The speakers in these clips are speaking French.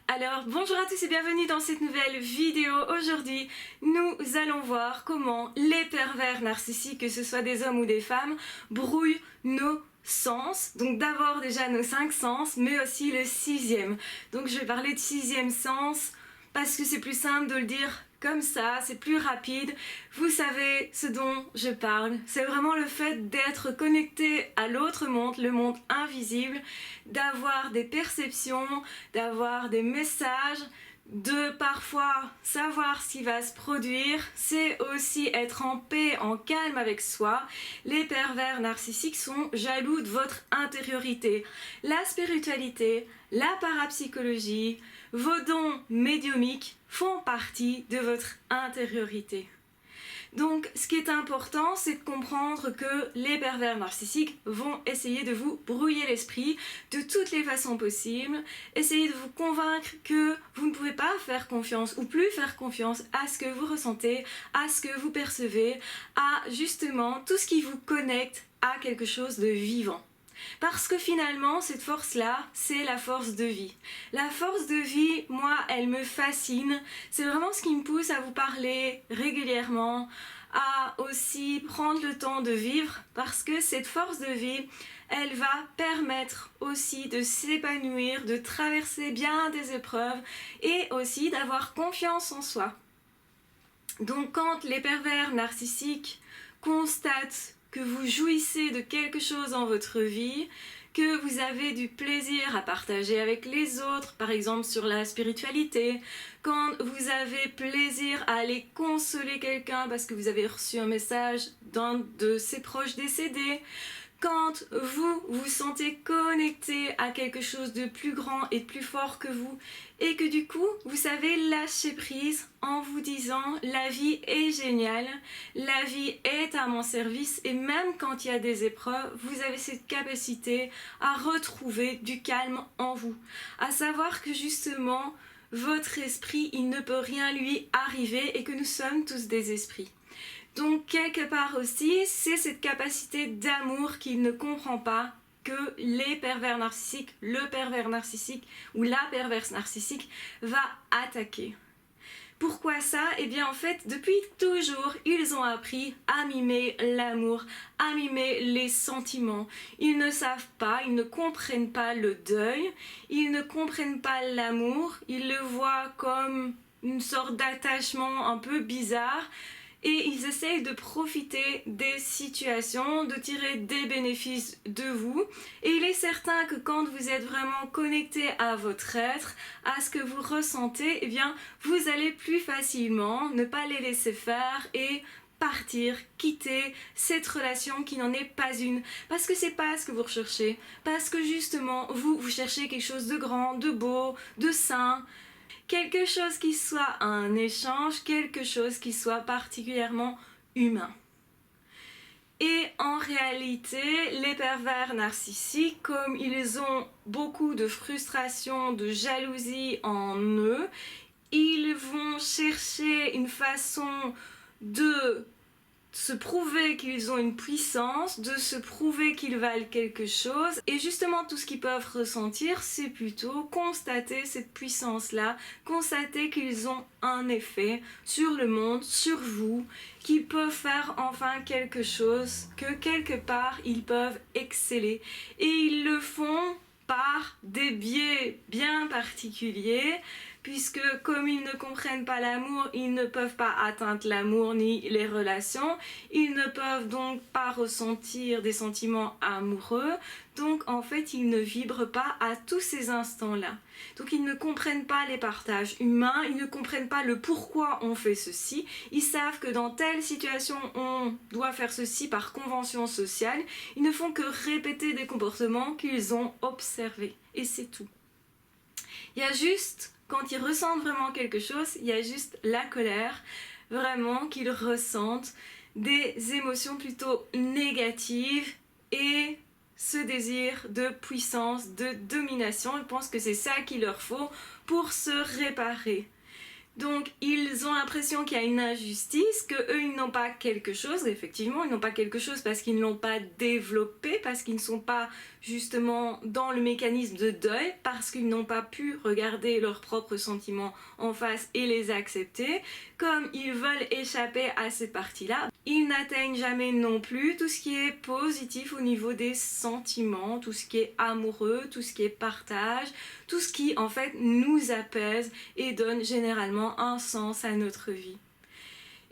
Alors bonjour à tous et bienvenue dans cette nouvelle vidéo. Aujourd'hui nous allons voir comment les pervers narcissiques, que ce soit des hommes ou des femmes, brouillent nos sens. Donc d'abord déjà nos 5 sens, mais aussi le 6e. Donc je vais parler de 6e sens parce que c'est plus simple de le dire comme ça, c'est plus rapide. Vous savez ce dont je parle. C'est vraiment le fait d'être connecté à l'autre monde, le monde invisible, d'avoir des perceptions, d'avoir des messages, de parfois savoir ce qui va se produire. C'est aussi être en paix, en calme avec soi. Les pervers narcissiques sont jaloux de votre intériorité. La spiritualité, la parapsychologie, vos dons médiumiques font partie de votre intériorité. Donc ce qui est important, c'est de comprendre que les pervers narcissiques vont essayer de vous brouiller l'esprit de toutes les façons possibles, essayer de vous convaincre que vous ne pouvez pas faire confiance ou plus faire confiance à ce que vous ressentez, à ce que vous percevez, à justement tout ce qui vous connecte à quelque chose de vivant. Parce que finalement, cette force-là, c'est la force de vie. La force de vie, moi, elle me fascine. C'est vraiment ce qui me pousse à vous parler régulièrement, à aussi prendre le temps de vivre, parce que cette force de vie, elle va permettre aussi de s'épanouir, de traverser bien des épreuves et aussi d'avoir confiance en soi. Donc quand les pervers narcissiques constatent que vous jouissez de quelque chose dans votre vie, que vous avez du plaisir à partager avec les autres, par exemple sur la spiritualité, quand vous avez plaisir à aller consoler quelqu'un parce que vous avez reçu un message d'un de ses proches décédés, quand vous vous sentez connecté à quelque chose de plus grand et de plus fort que vous et que du coup vous savez lâcher prise en vous disant la vie est géniale, la vie est à mon service et même quand il y a des épreuves, vous avez cette capacité à retrouver du calme en vous, à savoir que justement votre esprit il ne peut rien lui arriver et que nous sommes tous des esprits. Donc quelque part aussi, c'est cette capacité d'amour qu'il ne comprend pas que les pervers narcissiques, le pervers narcissique ou la perverse narcissique va attaquer. Pourquoi ça? Eh bien en fait, depuis toujours, ils ont appris à mimer l'amour, à mimer les sentiments. Ils ne savent pas, ils ne comprennent pas le deuil, ils ne comprennent pas l'amour, ils le voient comme une sorte d'attachement un peu bizarre. Et ils essayent de profiter des situations, de tirer des bénéfices de vous. Et il est certain que quand vous êtes vraiment connecté à votre être, à ce que vous ressentez, eh bien, vous allez plus facilement ne pas les laisser faire et partir, quitter cette relation qui n'en est pas une. Parce que c'est pas ce que vous recherchez. Parce que justement, vous cherchez quelque chose de grand, de beau, de sain. Quelque chose qui soit un échange, quelque chose qui soit particulièrement humain. Et en réalité, les pervers narcissiques, comme ils ont beaucoup de frustration, de jalousie en eux, ils vont chercher une façon de se prouver qu'ils ont une puissance, de se prouver qu'ils valent quelque chose. Et justement, tout ce qu'ils peuvent ressentir, c'est plutôt constater cette puissance-là, constater qu'ils ont un effet sur le monde, sur vous, qu'ils peuvent faire enfin quelque chose, que quelque part, ils peuvent exceller. Et ils le font par des biais bien particuliers, puisque comme ils ne comprennent pas l'amour, ils ne peuvent pas atteindre l'amour ni les relations, ils ne peuvent donc pas ressentir des sentiments amoureux, donc en fait ils ne vibrent pas à tous ces instants-là. Donc ils ne comprennent pas les partages humains, ils ne comprennent pas le pourquoi on fait ceci, ils savent que dans telle situation on doit faire ceci par convention sociale, ils ne font que répéter des comportements qu'ils ont observés, et c'est tout. Il y a juste, quand ils ressentent vraiment quelque chose, il y a juste la colère, vraiment qu'ils ressentent des émotions plutôt négatives et ce désir de puissance, de domination. Ils pensent que c'est ça qu'il leur faut pour se réparer. Donc ils ont l'impression qu'il y a une injustice, qu'eux ils n'ont pas quelque chose, effectivement ils n'ont pas quelque chose parce qu'ils ne l'ont pas développé, parce qu'ils ne sont pas justement dans le mécanisme de deuil parce qu'ils n'ont pas pu regarder leurs propres sentiments en face et les accepter. Comme ils veulent échapper à cette partie-là, ils n'atteignent jamais non plus tout ce qui est positif au niveau des sentiments, tout ce qui est amoureux, tout ce qui est partage, tout ce qui en fait nous apaise et donne généralement un sens à notre vie.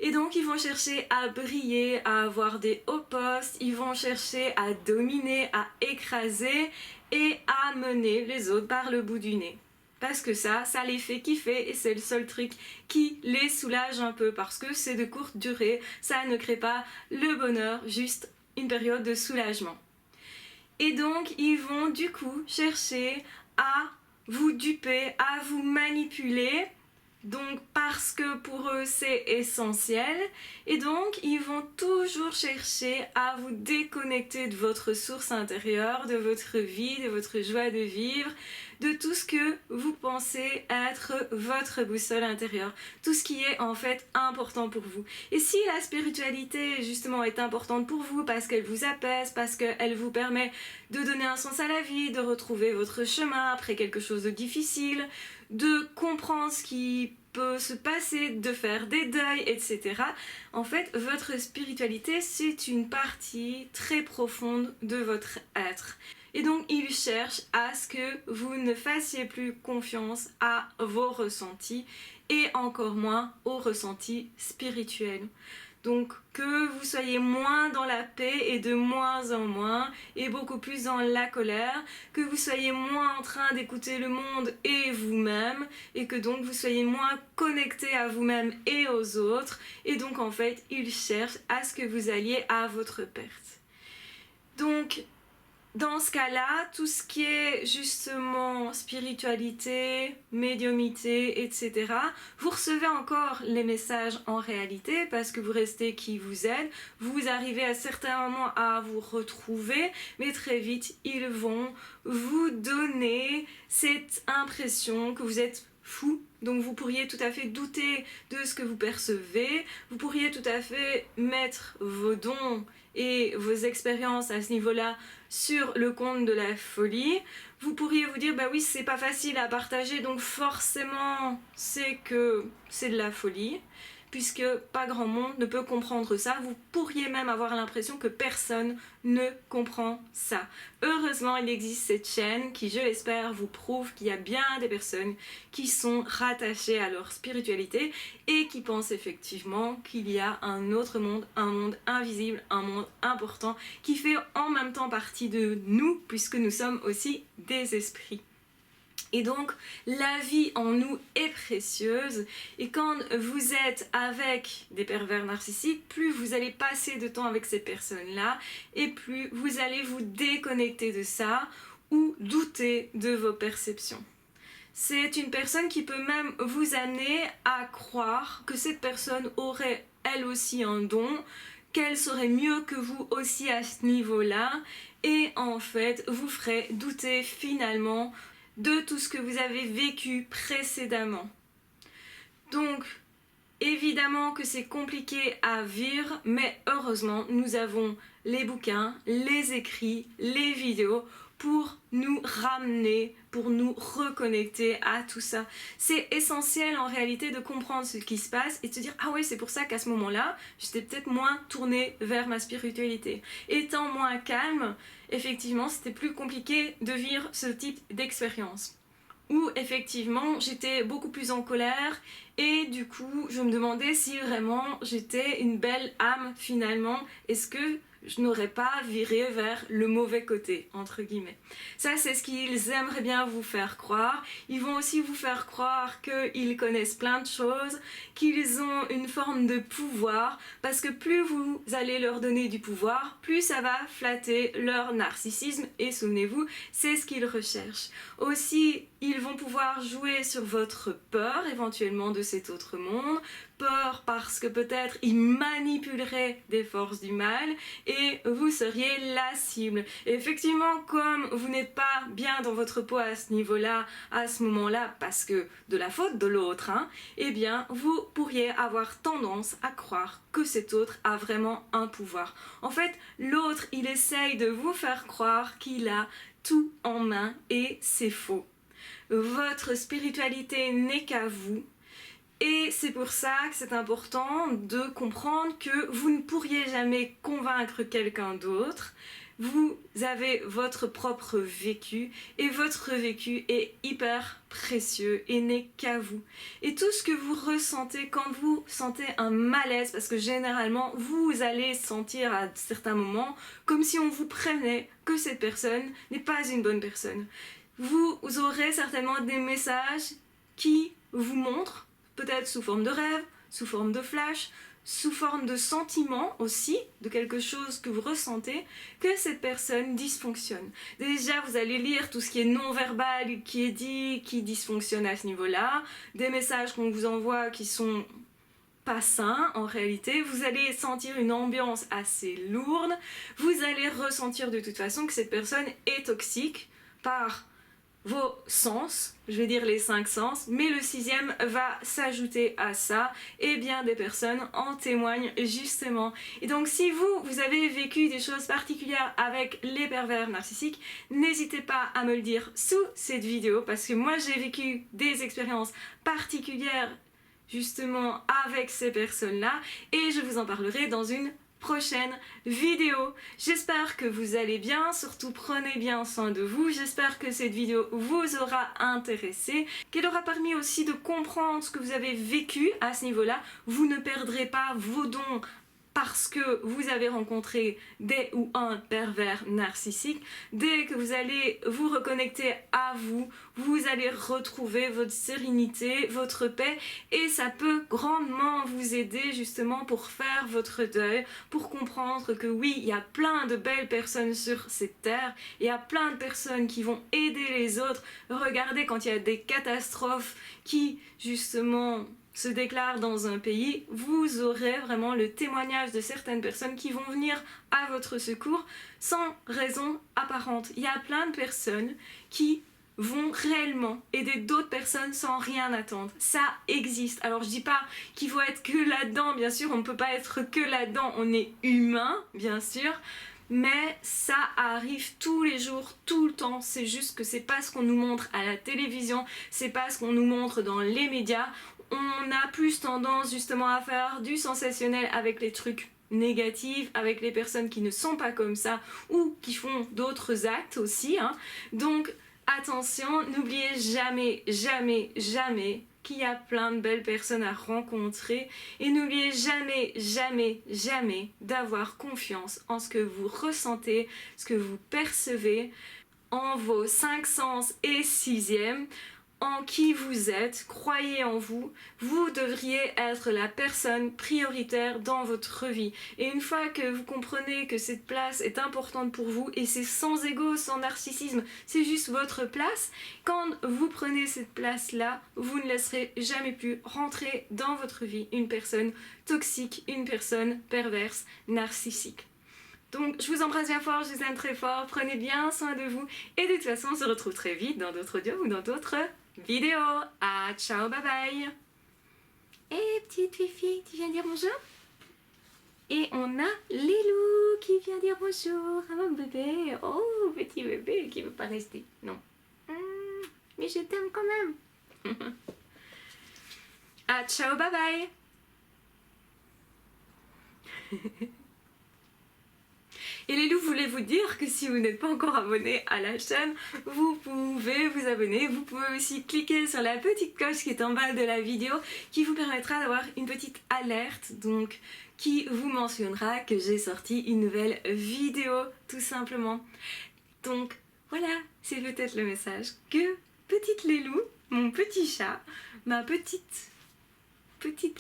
Et donc ils vont chercher à briller, à avoir des hauts postes, ils vont chercher à dominer, à écraser et à mener les autres par le bout du nez. Parce que ça les fait kiffer et c'est le seul truc qui les soulage un peu parce que c'est de courte durée, ça ne crée pas le bonheur, juste une période de soulagement. Et donc ils vont du coup chercher à vous duper, à vous manipuler. Donc parce que pour eux c'est essentiel et donc ils vont toujours chercher à vous déconnecter de votre source intérieure, de votre vie, de votre joie de vivre, de tout ce que vous pensez être votre boussole intérieure, tout ce qui est en fait important pour vous. Et si la spiritualité justement est importante pour vous parce qu'elle vous apaise, parce qu'elle vous permet de donner un sens à la vie, de retrouver votre chemin après quelque chose de difficile, de comprendre ce qui peut se passer, de faire des deuils, etc. En fait, votre spiritualité, c'est une partie très profonde de votre être. Et donc, il cherche à ce que vous ne fassiez plus confiance à vos ressentis et encore moins aux ressentis spirituels. Donc que vous soyez moins dans la paix et de moins en moins et beaucoup plus dans la colère, que vous soyez moins en train d'écouter le monde et vous-même et que donc vous soyez moins connecté à vous-même et aux autres et donc en fait il cherche à ce que vous alliez à votre perte. Donc dans ce cas-là, tout ce qui est justement spiritualité, médiumité, etc., vous recevez encore les messages en réalité parce que vous restez qui vous êtes, vous arrivez à certains moments à vous retrouver, mais très vite, ils vont vous donner cette impression que vous êtes fou. Donc vous pourriez tout à fait douter de ce que vous percevez, vous pourriez tout à fait mettre vos dons et vos expériences à ce niveau-là sur le compte de la folie. Vous pourriez vous dire bah oui c'est pas facile à partager donc forcément c'est que c'est de la folie puisque pas grand monde ne peut comprendre ça. Vous pourriez même avoir l'impression que personne ne comprend ça. Heureusement, il existe cette chaîne qui, je l'espère, vous prouve qu'il y a bien des personnes qui sont rattachées à leur spiritualité et qui pensent effectivement qu'il y a un autre monde, un monde invisible, un monde important qui fait en même temps partie de nous puisque nous sommes aussi des esprits. Et donc la vie en nous est précieuse et quand vous êtes avec des pervers narcissiques, plus vous allez passer de temps avec ces personnes-là et plus vous allez vous déconnecter de ça ou douter de vos perceptions. C'est une personne qui peut même vous amener à croire que cette personne aurait elle aussi un don, qu'elle saurait mieux que vous aussi à ce niveau-là et en fait vous ferait douter finalement de tout ce que vous avez vécu précédemment. Donc, évidemment que c'est compliqué à vivre, mais heureusement, nous avons les bouquins, les écrits, les vidéos pour nous ramener, pour nous reconnecter à tout ça. C'est essentiel en réalité de comprendre ce qui se passe et de se dire ah ouais c'est pour ça qu'à ce moment-là j'étais peut-être moins tournée vers ma spiritualité. Étant moins calme, effectivement c'était plus compliqué de vivre ce type d'expérience. Où effectivement j'étais beaucoup plus en colère et du coup je me demandais si vraiment j'étais une belle âme finalement, est-ce que je n'aurais pas viré vers le mauvais côté, entre guillemets. Ça, c'est ce qu'ils aimeraient bien vous faire croire. Ils vont aussi vous faire croire qu'ils connaissent plein de choses, qu'ils ont une forme de pouvoir, parce que plus vous allez leur donner du pouvoir, plus ça va flatter leur narcissisme, et souvenez-vous, c'est ce qu'ils recherchent. Aussi, Ils vont pouvoir jouer sur votre peur éventuellement de cet autre monde, peur parce que peut-être ils manipuleraient des forces du mal et vous seriez la cible. Et effectivement, comme vous n'êtes pas bien dans votre peau à ce niveau-là, à ce moment-là, parce que de la faute de l'autre, eh bien vous pourriez avoir tendance à croire que cet autre a vraiment un pouvoir. En fait, l'autre, il essaye de vous faire croire qu'il a tout en main et c'est faux. Votre spiritualité n'est qu'à vous. Et c'est pour ça que c'est important de comprendre que vous ne pourriez jamais convaincre quelqu'un d'autre. Vous avez votre propre vécu et votre vécu est hyper précieux et n'est qu'à vous. Et tout ce que vous ressentez quand vous sentez un malaise, parce que généralement vous allez sentir à certains moments comme si on vous prévenait que cette personne n'est pas une bonne personne. Vous aurez certainement des messages qui vous montrent, peut-être sous forme de rêve, sous forme de flash, sous forme de sentiment aussi, de quelque chose que vous ressentez, que cette personne dysfonctionne. Déjà, vous allez lire tout ce qui est non-verbal, qui est dit, qui dysfonctionne à ce niveau-là, des messages qu'on vous envoie qui sont pas sains en réalité, vous allez sentir une ambiance assez lourde, vous allez ressentir de toute façon que cette personne est toxique par vos sens, je vais dire les 5 sens, mais le 6e va s'ajouter à ça et bien des personnes en témoignent justement. Et donc si vous avez vécu des choses particulières avec les pervers narcissiques, n'hésitez pas à me le dire sous cette vidéo parce que moi j'ai vécu des expériences particulières justement avec ces personnes-là et je vous en parlerai dans une prochaine vidéo. J'espère que vous allez bien, surtout prenez bien soin de vous. J'espère que cette vidéo vous aura intéressé, qu'elle aura permis aussi de comprendre ce que vous avez vécu à ce niveau-là. Vous ne perdrez pas vos dons parce que vous avez rencontré des ou un pervers narcissique. Dès que vous allez vous reconnecter à vous, vous allez retrouver votre sérénité, votre paix et ça peut grandement vous aider justement pour faire votre deuil, pour comprendre que oui, il y a plein de belles personnes sur cette terre, il y a plein de personnes qui vont aider les autres. Regardez quand il y a des catastrophes qui justement se déclare dans un pays, vous aurez vraiment le témoignage de certaines personnes qui vont venir à votre secours sans raison apparente. Il y a plein de personnes qui vont réellement aider d'autres personnes sans rien attendre. Ça existe. Alors je dis pas qu'il faut être que là-dedans, bien sûr, on ne peut pas être que là-dedans, on est humain, bien sûr, mais ça arrive tous les jours, tout le temps. C'est juste que c'est pas ce qu'on nous montre à la télévision, c'est pas ce qu'on nous montre dans les médias. On a plus tendance justement à faire du sensationnel avec les trucs négatifs, avec les personnes qui ne sont pas comme ça ou qui font d'autres actes aussi. Donc attention, n'oubliez jamais, jamais, jamais qu'il y a plein de belles personnes à rencontrer et n'oubliez jamais, jamais, jamais d'avoir confiance en ce que vous ressentez, ce que vous percevez, en vos 5 sens et 6e. En qui vous êtes, croyez en vous, vous devriez être la personne prioritaire dans votre vie. Et une fois que vous comprenez que cette place est importante pour vous, et c'est sans ego, sans narcissisme, c'est juste votre place, quand vous prenez cette place-là, vous ne laisserez jamais plus rentrer dans votre vie une personne toxique, une personne perverse, narcissique. Donc je vous embrasse bien fort, je vous aime très fort, prenez bien soin de vous, et de toute façon on se retrouve très vite dans d'autres audios ou dans d'autres vidéo. Ah, ciao, bye bye. Et petite Fifi, tu viens dire bonjour? Et on a Lilou qui vient dire bonjour à mon bébé. Oh, petit bébé qui veut pas rester. Non. Mais je t'aime quand même. Ah, ciao, bye bye. Et les loups voulaient vous dire que si vous n'êtes pas encore abonné à la chaîne, vous pouvez vous abonner. Vous pouvez aussi cliquer sur la petite cloche qui est en bas de la vidéo qui vous permettra d'avoir une petite alerte, donc qui vous mentionnera que j'ai sorti une nouvelle vidéo tout simplement. Donc voilà, c'est peut-être le message que petite Lélou, mon petit chat, ma petite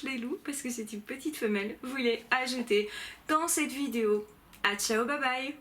Lélou, parce que c'est une petite femelle, voulait ajouter dans cette vidéo. Ah, ciao, bye bye.